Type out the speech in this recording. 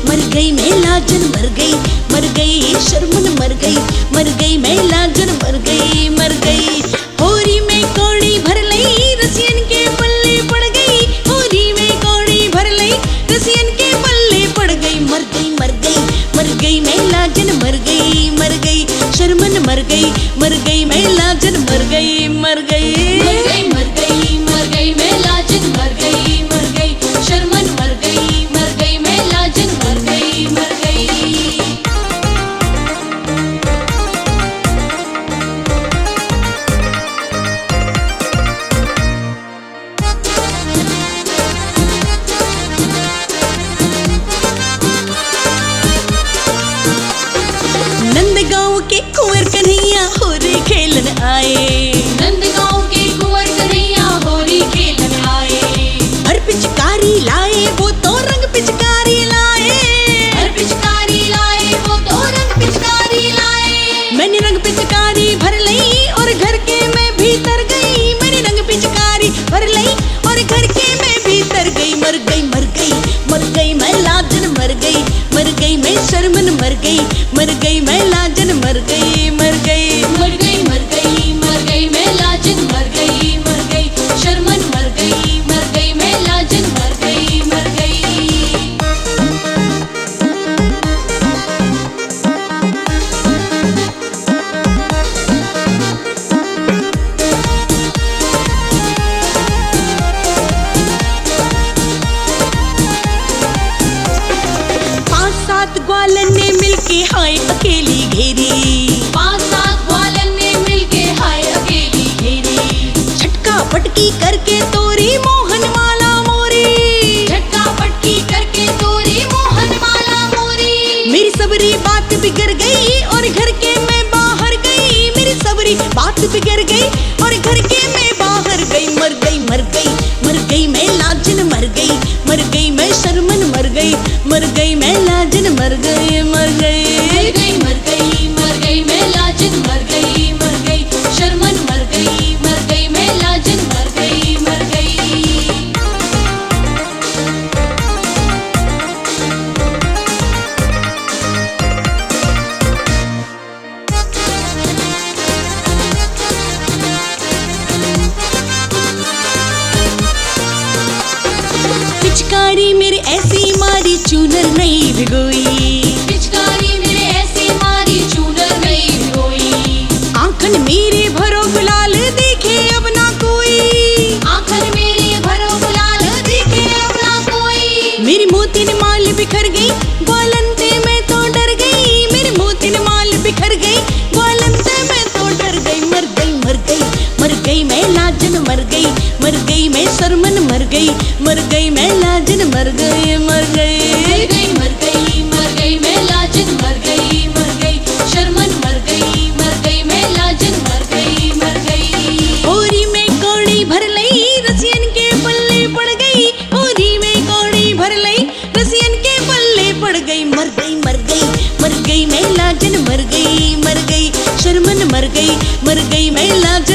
मर गई मैं लाजन मर गई शर्मन मर गई मैं लाजन मर गई होरी में कौड़ी भर लई रसियन के पल्ले पड़ गई होरी में कौड़ी भर लई रसियन के पल्ले पड़ गई मर गई मैं लाजन मर गई शर्मन मर गई मैं लाजन मर गई मैं लाजन मर गई शर्मन मर गई मैं लाजन मर गई नंदगांव के कुंवर कन्हैया होरी खेलन आए नंदगांव के कुंवर कन्हैया होरी खेलन आए हर पिचकारी लाए वो तो रंग पिचकारी लाए हर पिचकारी लाए वो तो रंग पिचकारी लाए मैंने रंग पिचकारी भर लई और घर के मैं भीतर गई मैंने रंग पिचकारी भर लई और घर के मैं भीतर गई मर गई मैं लाजन मर गई मैं शर्मन मर गई मैं लाजन मर गई मैं लाजन मर गई शर्मन मर गई मैं लाजन मर गई ग्वालन ने मिलके हाय अकेली घेरी 5-7 ग्वालन ने मिलके हाय अकेली घेरी झटका पटकी करके तोरी मोहन माला मोरी झटका पटकी करके तोरी मोहन माला मोरी मेरी सबरी बात बिगड़ गई और घर के मैं बाहर गई मेरी सबरी बात बिगड़ गई और घर के मैं बाहर गई मर गई मैं लाजन मर गई मैं शर्मन मर गई मैं लाजन मर गई मैं लाजन मर गई शर्मन मर गई मैं लाजन मर गई पिचकारी मेरे ऐसी मारी चूनर नहीं भिगोई पिचकारी मेरे ऐसी मारी चूनर नहीं भिगोई आंखन मेरे भरो गुलाल देखे अब ना कोई आंखन मेरे भरो गुलाल देखे अब ना कोई मेरी मोतिन माल बिखर गई ग्वालन से मैं तो डर गई मेरी मोतिन माल बिखर गई ग्वालन से मैं तो डर गई मर गई मैं लाजन मर गई मैं शर्मन मर गई मैं लाजन मर गई मैं लाजन मर गई शर्मन मर गई मैं लाजन मर गई होरी में कौड़ी भर लई रसियन के पल्ले पड़ गई होरी में कौड़ी भर लई रसियन के पल्ले पड़ गई मर गई मैं लाजन मर गई शर्मन मर गई मैं लाजन